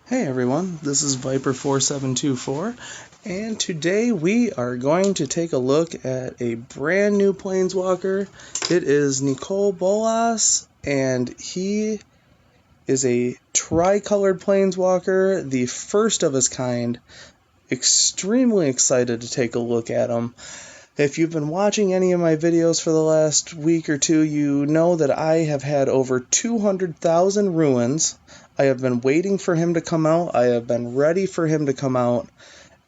Hey everyone, this is Viper4724, and today we are going to take a look at a brand new Planeswalker. It is Nicol Bolas, and he is a tri-colored Planeswalker, the first of his kind. Extremely excited to take a look at him. If you've been watching any of my videos for the last week or two, you know that I have had over 200,000 ruins. I have been waiting for him to come out. I have been ready for him to come out.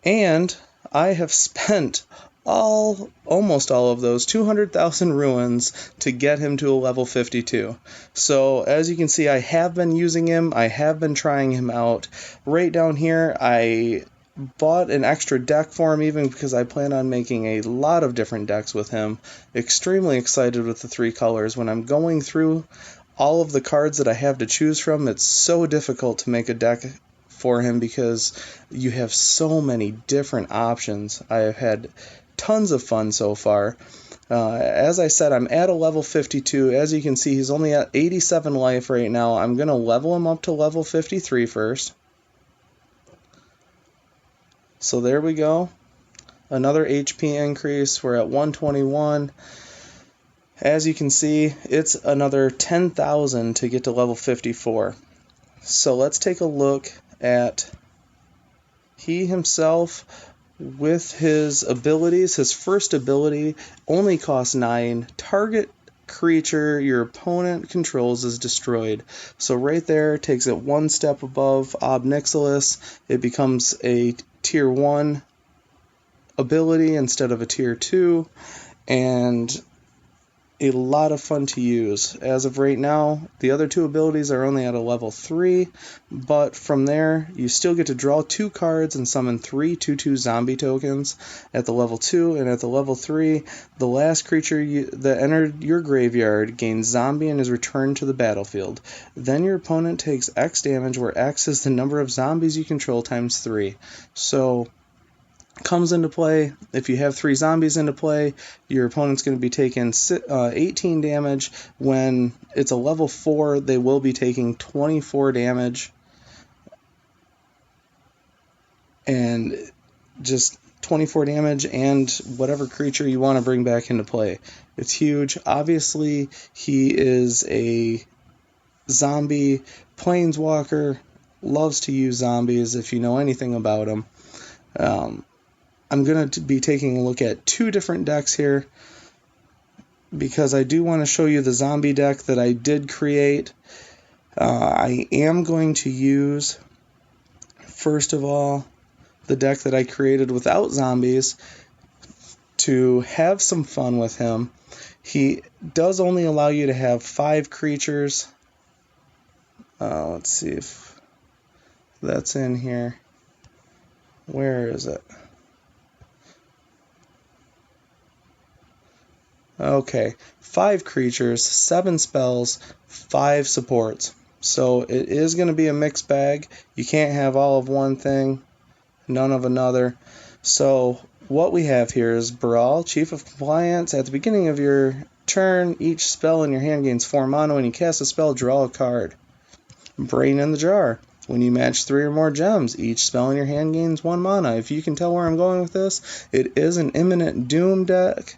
And I have spent almost all of those 200,000 ruins to get him to a level 52. So as you can see, I have been using him. I have been trying him out. Right down here, I bought an extra deck for him even because I plan on making a lot of different decks with him. Extremely excited with the three colors. When I'm going through all of the cards that I have to choose from, it's so difficult to make a deck for him because you have so many different options. I have had tons of fun so far. As I said, I'm at a level 52. As you can see, he's only at 87 life right now. I'm going to level him up to level 53 first. So there we go. Another HP increase. We're at 121. As you can see, it's another 10,000 to get to level 54. So let's take a look at he himself with his abilities. His first ability only costs 9. Target creature your opponent controls is destroyed. So right there takes it one step above Ob Nixilis. It becomes a tier 1 ability instead of a tier 2, and a lot of fun to use. As of right now, the other two abilities are only at a level 3, but from there you still get to draw 2 cards and summon 3 2/2 zombie tokens at the level 2, and at the level 3, the last creature that entered your graveyard gains zombie and is returned to the battlefield. Then your opponent takes X damage, where X is the number of zombies you control times 3. So comes into play. If you have 3 zombies into play, your opponent's going to be taking 18 damage. When it's a level 4, they will be taking 24 damage. And just 24 damage and whatever creature you want to bring back into play. It's huge. Obviously, he is a zombie planeswalker, loves to use zombies if you know anything about him. I'm going to be taking a look at 2 different decks here because I do want to show you the zombie deck that I did create. I am going to use, first of all, the deck that I created without zombies to have some fun with him. He does only allow you to have 5 creatures. Let's see if that's in here. Where is it? Okay, 5 creatures, 7 spells, 5 supports. So it is going to be a mixed bag. You can't have all of one thing, none of another. So what we have here is Brawl, Chief of Compliance. At the beginning of your turn, each spell in your hand gains 4 mana. When you cast a spell, draw a card. Brain in the Jar. When you match 3 or more gems, each spell in your hand gains 1 mana. If you can tell where I'm going with this, it is an Imminent Doom deck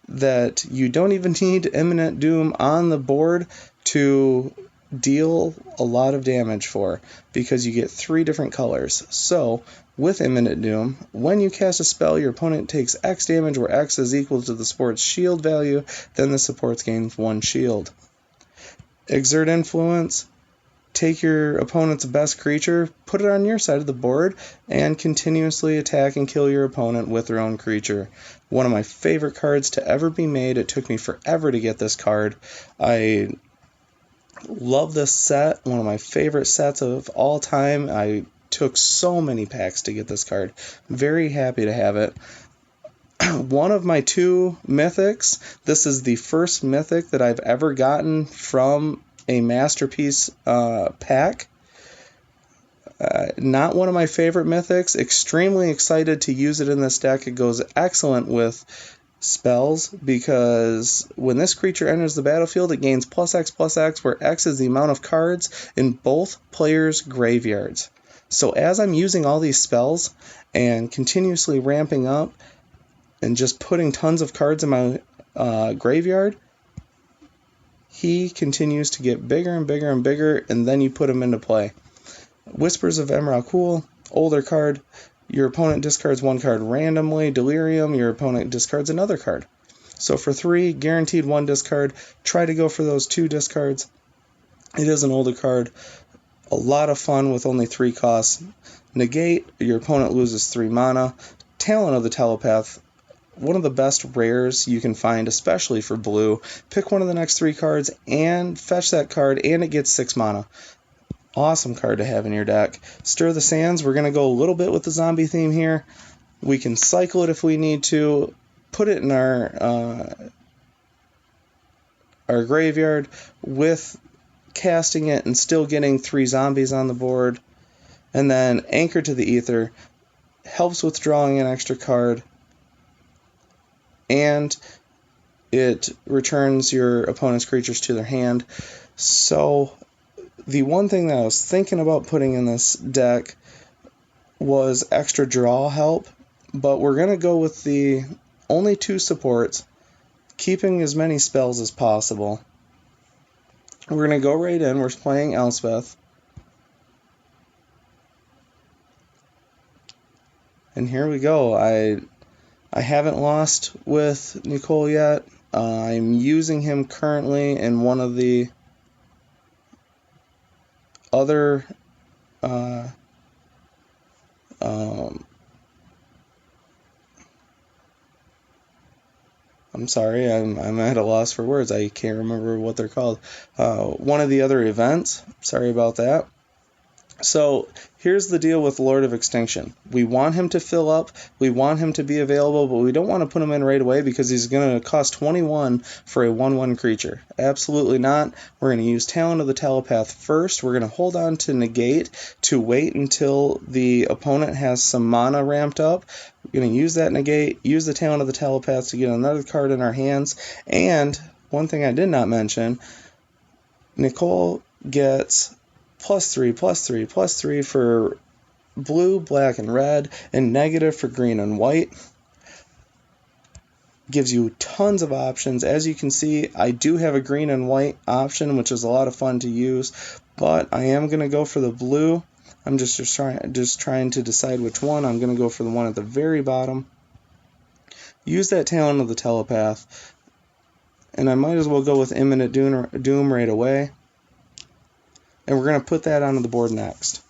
that you don't even need Imminent Doom on the board to deal a lot of damage for, because you get 3 different colors. So with Imminent Doom, when you cast a spell, your opponent takes X damage, where X is equal to the support's shield value. Then the supports gains 1 shield. Exert Influence. Take your opponent's best creature, put it on your side of the board, and continuously attack and kill your opponent with their own creature. One of my favorite cards to ever be made. It took me forever to get this card. I love this set. One of my favorite sets of all time. I took so many packs to get this card. Very happy to have it. One of my 2 mythics. This is the first mythic that I've ever gotten from a Masterpiece pack. Not one of my favorite mythics. Extremely excited to use it in this deck. It goes excellent with spells because when this creature enters the battlefield, it gains +X+X, where X is the amount of cards in both players' graveyards. So as I'm using all these spells and continuously ramping up and just putting tons of cards in my graveyard, he continues to get bigger and bigger and bigger, and then you put him into play. Whispers of Emrakul, older card. Your opponent discards one card randomly. Delirium, your opponent discards another card. So for 3, guaranteed 1 discard. Try to go for those 2 discards. It is an older card. A lot of fun with only 3 costs. Negate, your opponent loses 3 mana. Talent of the Telepath, one of the best rares you can find, especially for blue. Pick one of the next 3 cards and fetch that card, and it gets 6 mana. Awesome card to have in your deck. Stir the Sands, we're going to go a little bit with the zombie theme here. We can cycle it if we need to. Put it in our graveyard with casting it and still getting 3 zombies on the board. And then Anchor to the Ether helps with drawing an extra card, and it returns your opponent's creatures to their hand. So the one thing that I was thinking about putting in this deck was extra draw help, but we're going to go with the only 2 supports, keeping as many spells as possible. We're going to go right in. We're playing Elspeth. And here we go. I haven't lost with Nicol yet. I'm using him currently in one of the other I'm sorry, I'm at a loss for words. I can't remember what they're called. One of the other events. Sorry about that. So here's the deal with Lord of Extinction. We want him to fill up, we want him to be available, but we don't want to put him in right away because he's going to cost 21 for a 1/1 creature. Absolutely not. We're going to use Talent of the Telepath first. We're going to hold on to Negate to wait until the opponent has some mana ramped up. We're going to use that Negate, use the Talent of the Telepath to get another card in our hands. And one thing I did not mention, Nicol gets +3/+3/+3 for blue, black, and red, and negative for green and white. Gives you tons of options. As you can see, I do have a green and white option, which is a lot of fun to use, but I am going to go for the blue. I'm just trying to decide which one. I'm going to go for the one at the very bottom. Use that Talent of the Telepath, and I might as well go with Imminent Doom right away. And we're going to put that onto the board next.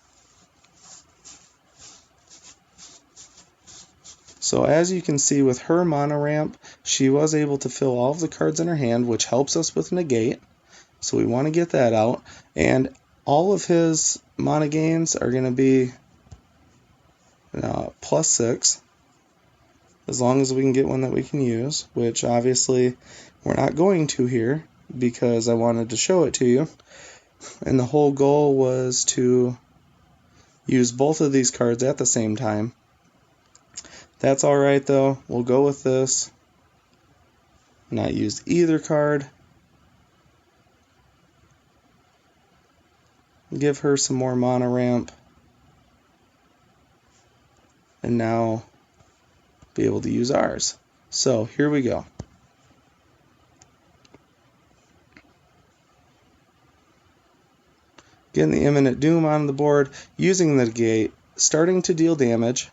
So as you can see with her mana ramp, she was able to fill all of the cards in her hand, which helps us with Negate. So we want to get that out. And all of his mana gains are going to be +6, as long as we can get one that we can use, which obviously we're not going to here because I wanted to show it to you. And the whole goal was to use both of these cards at the same time. That's alright though. We'll go with this. Not use either card. Give her some more mana ramp. And now be able to use ours. So here we go. Getting the Imminent Doom on the board, using the Negate, starting to deal damage.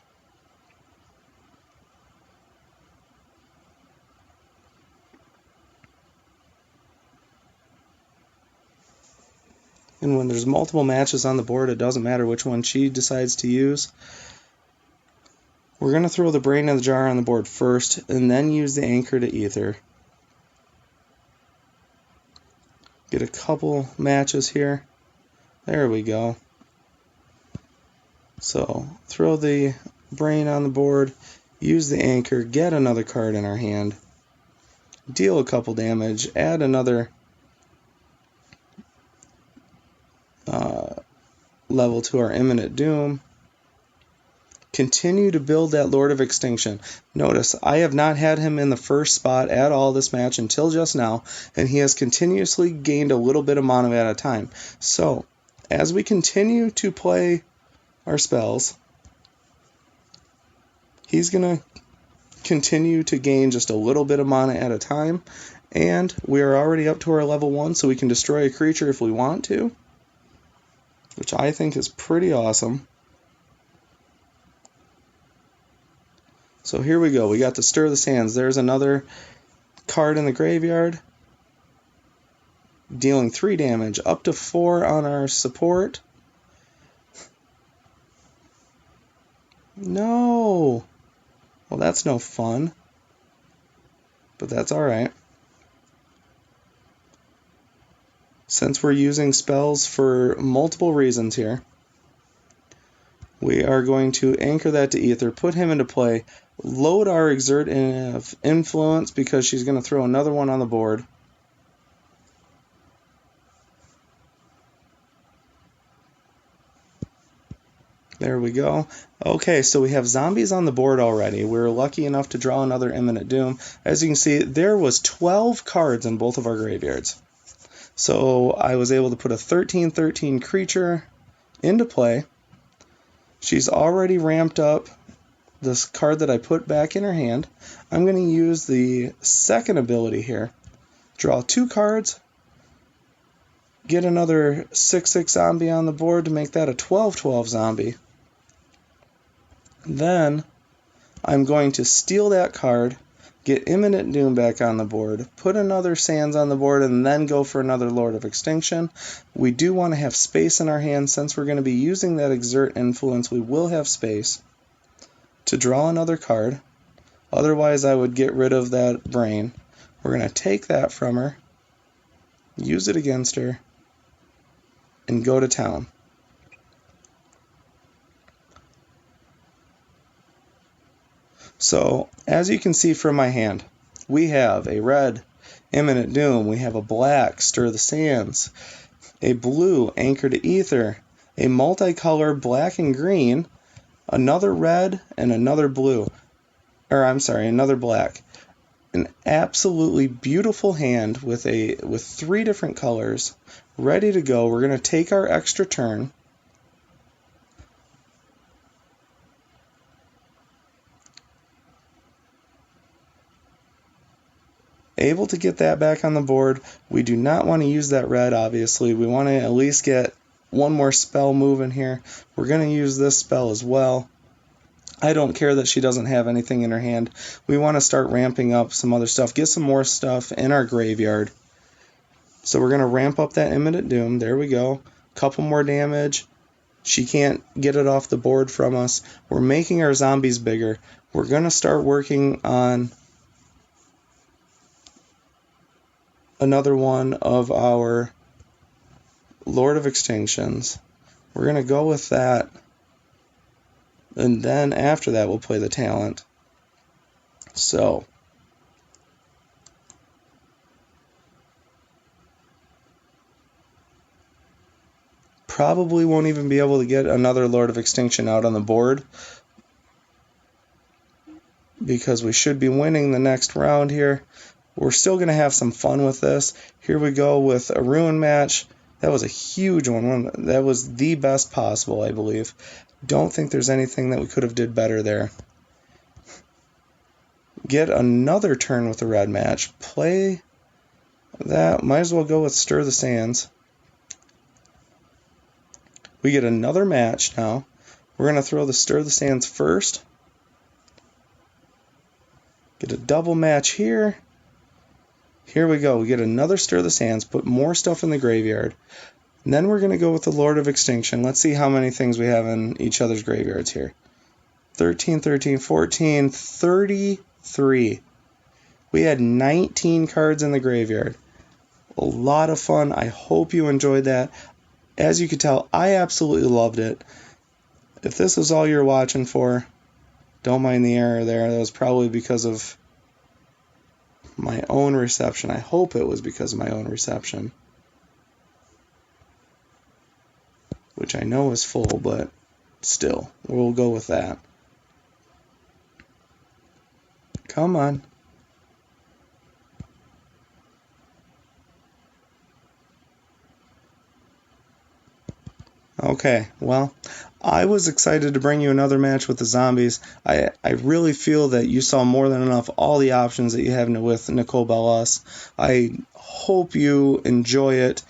And when there's multiple matches on the board, it doesn't matter which one she decides to use. We're going to throw the Brain in the Jar on the board first, and then use the Anchor to Ether. Get a couple matches here. There we go. So throw the Brain on the board, use the Anchor, get another card in our hand, deal a couple damage, add another level to our Imminent Doom. Continue to build that Lord of Extinction. Notice, I have not had him in the first spot at all this match until just now, and he has continuously gained a little bit of mana at a time. So, as we continue to play our spells. He's going to continue to gain just a little bit of mana at a time, and we are already up to our level 1, so we can destroy a creature if we want to, which I think is pretty awesome. So here we go. We got the Stir the Sands. There's another card in the graveyard, dealing 3 damage, up to 4 on our support. No! Well, that's no fun, but that's alright. Since we're using spells for multiple reasons here, we are going to anchor that to Ether, put him into play, load our Exert Influence because she's going to throw another one on the board. There we go. Okay, so we have zombies on the board already. We're lucky enough to draw another Imminent Doom. As you can see, there was 12 cards in both of our graveyards. So I was able to put a 13/13 creature into play. She's already ramped up this card that I put back in her hand. I'm going to use the second ability here. Draw 2 cards. Get another 6/6 zombie on the board to make that a 12/12 zombie. Then I'm going to steal that card, get Imminent Doom back on the board, put another Sands on the board, and then go for another Lord of Extinction. We do want to have space in our hand. Since we're going to be using that Exert Influence, we will have space to draw another card. Otherwise, I would get rid of that Brain. We're going to take that from her, use it against her, and go to town. So, as you can see from my hand, we have a red Imminent Doom, we have a black Stir the Sands, a blue Anchor to Ether, a multicolor black and green, another red, and another blue. Another black. An absolutely beautiful hand with 3 different colors, ready to go. We're going to take our extra turn. Able to get that back on the board. We do not want to use that red, obviously. We want to at least get one more spell moving here. We're going to use this spell as well. I don't care that she doesn't have anything in her hand. We want to start ramping up some other stuff. Get some more stuff in our graveyard. So we're going to ramp up that Imminent Doom. There we go. Couple more damage. She can't get it off the board from us. We're making our zombies bigger. We're going to start working on another one of our Lord of Extinctions. We're going to go with that. And then after that, we'll play the talent. So, probably won't even be able to get another Lord of Extinction out on the board, because we should be winning the next round here. We're still going to have some fun with this. Here we go with a Ruin match. That was a huge one. That was the best possible, I believe. Don't think there's anything that we could have did better there. Get another turn with the red match. Play that. Might as well go with Stir the Sands. We get another match now. We're going to throw the Stir the Sands first. Get a double match here. Here we go. We get another Stir the Sands, put more stuff in the graveyard. And then we're going to go with the Lord of Extinction. Let's see how many things we have in each other's graveyards here. 13, 13, 14, 33. We had 19 cards in the graveyard. A lot of fun. I hope you enjoyed that. As you can tell, I absolutely loved it. If this is all you're watching for, don't mind the error there. That was probably because of my own reception. I hope it was because of my own reception, which I know is full, but still, we'll go with that. Come on. Okay, well, I was excited to bring you another match with the zombies. I really feel that you saw more than enough all the options that you have with Nicol Bolas. I hope you enjoy it.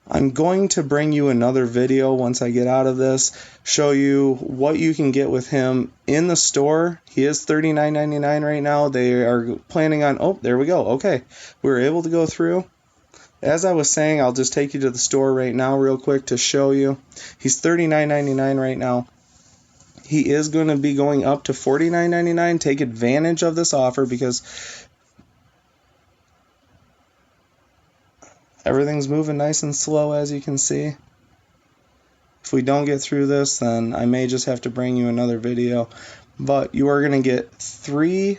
I'm going to bring you another video once I get out of this, show you what you can get with him in the store. He is $39.99 right now. They are planning on, oh, there we go. Okay, we were able to go through. As I was saying, I'll just take you to the store right now real quick to show you. He's $39.99 right now. He is going to be going up to $49.99. Take advantage of this offer because everything's moving nice and slow, as you can see. If we don't get through this, then I may just have to bring you another video. But you are going to get 3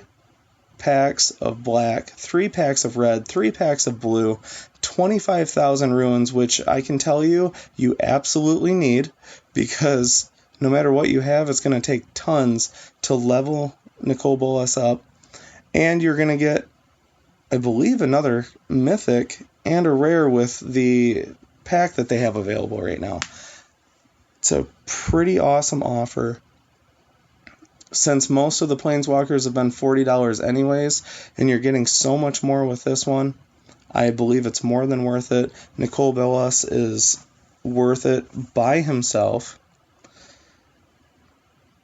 packs of black, 3 packs of red, 3 packs of blue, 25,000 ruins, which I can tell you, you absolutely need, because no matter what you have, it's going to take tons to level Nicol Bolas up. And you're going to get, I believe, another mythic and a rare with the pack that they have available right now. It's a pretty awesome offer. Since most of the Planeswalkers have been $40 anyways, and you're getting so much more with this one, I believe it's more than worth it. Nicol Bolas is worth it by himself.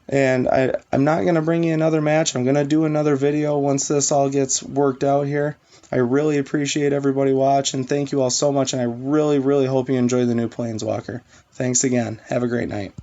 And I'm not going to bring you another match. I'm going to do another video once this all gets worked out here. I really appreciate everybody watching. Thank you all so much, and I really, really hope you enjoy the new Planeswalker. Thanks again. Have a great night.